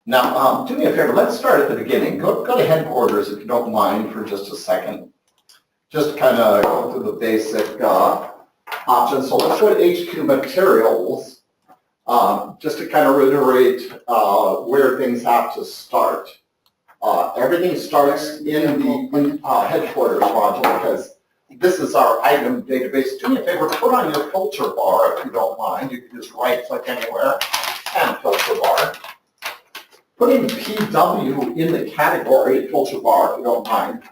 Now, do me a favor, let's start at the beginning. Go to headquarters if you don't mind for just a second. Just kind of go through the basic options. So let's go to HQ materials, just to kind of reiterate where things have to start. Everything starts in the headquarters module because this is our item database. Do me a favor, put on your filter bar if you don't mind. You can just right click anywhere and filter bar. Put in PW in the category filter bar if you don't mind.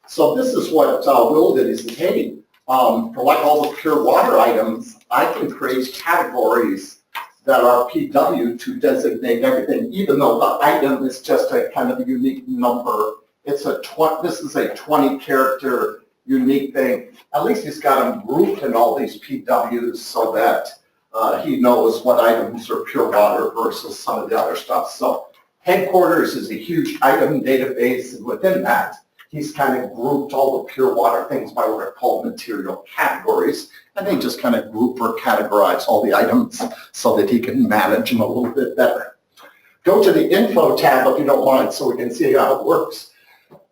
So this is what Will did. He says, hey, for like all the pure water items, I can create categories that are PW to designate everything, even though the item is just a kind of a unique number. It's this is a 20 character unique thing. At least he's got them grouped in all these PWs so that he knows what items are pure water versus some of the other stuff. So headquarters is a huge item database, and within that, he's kind of grouped all the pure water things by what are called material categories, and they just kind of group or categorize all the items so that he can manage them a little bit better. Go to the info tab if you don't mind so we can see how it works.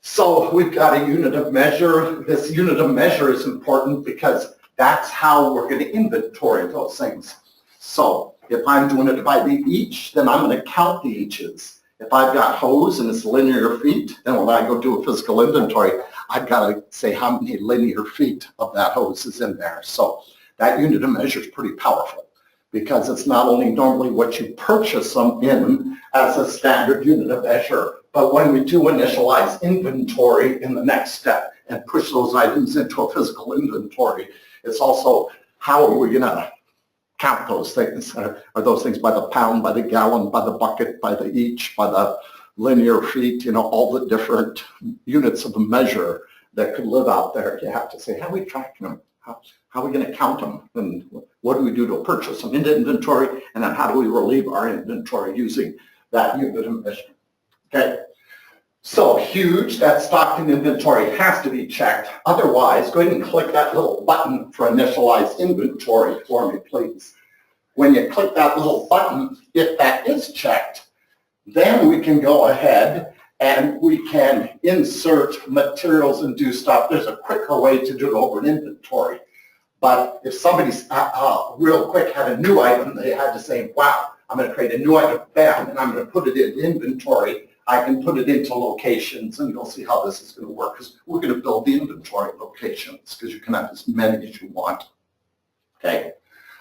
So we've got a unit of measure. This unit of measure is important because that's how we're going to inventory those things. So if I'm doing it by the each, then I'm going to count the eaches. If I've got hose and it's linear feet, then when I go do a physical inventory, I've got to say how many linear feet of that hose is in there. So that unit of measure is pretty powerful because it's not only normally what you purchase them in as a standard unit of measure, but when we do initialize inventory in the next step and push those items into a physical inventory, it's also how are we going to count those things? Are those things by the pound, by the gallon, by the bucket, by the each, by the linear feet, you know, all the different units of measure that could live out there. You have to say, how are we tracking them? How are we going to count them? And what do we do to purchase them into inventory? And then how do we relieve our inventory using that unit of measure? Okay. So huge, that stocked in inventory has to be checked. Otherwise, go ahead and click that little button for initialize inventory for me, please. When you click that little button, if that is checked, then we can go ahead and we can insert materials and do stuff. There's a quicker way to do it over an inventory. But if somebody's real quick had a new item, they had to say, wow, I'm going to create a new item, bam, and I'm going to put it in inventory. I can put it into locations, and you'll see how this is going to work, because we're going to build the inventory locations, because you can have as many as you want. Okay?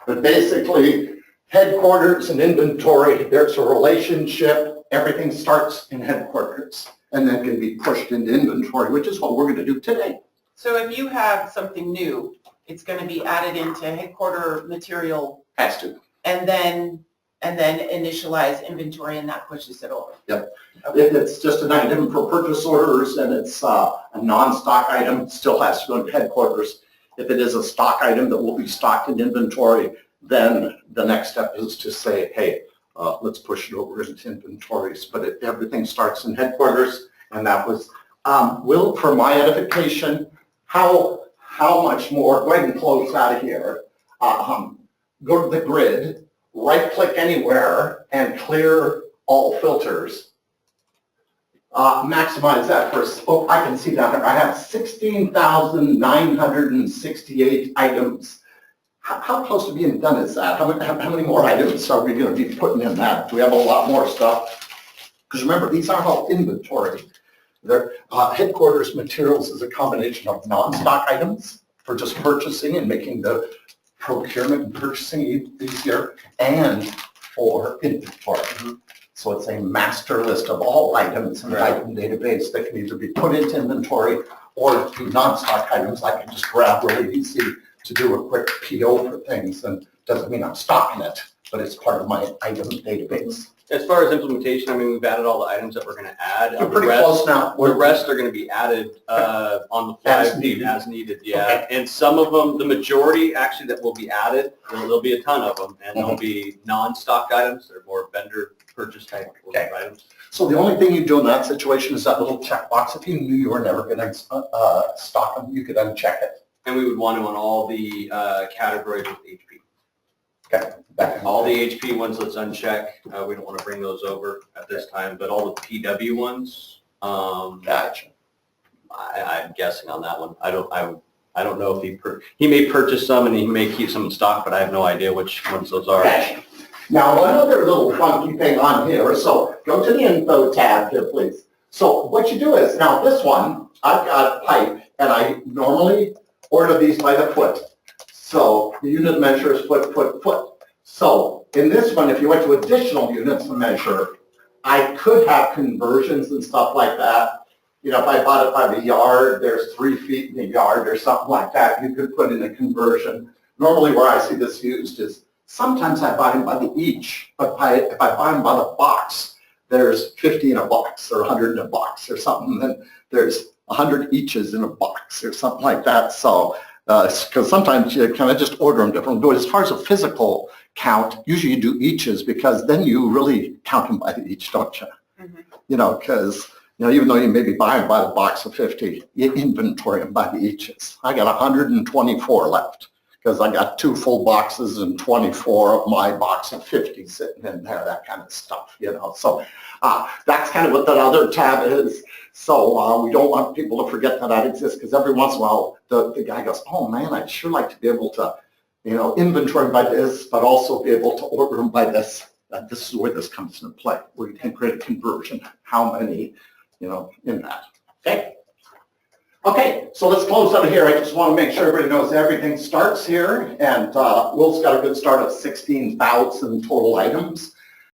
But basically, headquarters and inventory, there's a relationship. Everything starts in headquarters, and then can be pushed into inventory, which is what we're going to do today. So if you have something new, it's going to be added into headquarter material. Has to. And then initialize inventory, and that pushes it over. Yep. If it's just an item for purchase orders and it's a non-stock item, it still has to go to headquarters. If it is a stock item that will be stocked in inventory, then the next step is to say, hey, let's push it over into inventories. But everything starts in headquarters, and that was, Will, for my edification, how much more, go ahead and close out of here, go to the grid, right-click anywhere and clear all filters. Maximize that for, oh, I can see down there. I have 16,968 items. How close to being done is that? How many more items are we going to be putting in that? Do we have a lot more stuff? Because remember, these aren't all inventory. They're, headquarters materials is a combination of non-stock items for just purchasing and making the procurement and purchasing easier, and for inventory. So it's a master list of all items in the item database that can either be put into inventory or be non-stock items I can just grab really easy to do a quick PO for things. And doesn't mean I'm stocking it, but it's part of my item database. As far as implementation, I mean, we've added all the items that we're going to add. We're pretty close now. The rest are going to be added on the fly as needed, yeah. Okay. And some of them, the majority actually that will be added, there'll be a ton of them, and they'll be non-stock items. They're more vendor purchase type items. So the only thing you do in that situation is that little checkbox. If you knew you were never going to stock them, you could uncheck it. And we would want to on all the categories with HP. All the HP ones, let's uncheck. We don't want to bring those over at this time, but all the PW ones, Gotcha. I'm guessing on that one. I don't know if he may purchase some and he may keep some in stock, but I have no idea which ones those are. Gotcha. Now, one other little funky thing on here, so go to the info tab here, please. So what you do is, now this one, I've got pipe, and I normally order these by the foot. So the unit measure is foot, foot, foot. So in this one, if you went to additional units to measure, I could have conversions and stuff like that. You know, if I bought it by the yard, there's 3 feet in the yard or something like that, you could put in a conversion. Normally where I see this used is, sometimes I buy them by the each, but if I buy them by the box, there's 50 in a box or 100 in a box or something, and there's 100 eaches in a box or something like that. So, because sometimes you kind of just order them different. But as far as a physical count, usually you do eaches because then you really count them by the each, don't you? Mhm. You know, because, you know, even though you may be buying by the box of 50, you inventory them by the eaches. I got 124 left because I got 2 full boxes and 24 of my box of 50 sitting in there, that kind of stuff, you know. So that's kind of what that other tab is. So we don't want people to forget that exists, because every once in a while the guy goes, oh man, I'd sure like to be able to, you know, inventory by this, but also be able to order them by this. This is where this comes into play, where you can create a conversion, how many, you know, in that. Okay. Okay, so let's close out here. I just want to make sure everybody knows everything starts here, and Will's got a good start of 16,000 total items.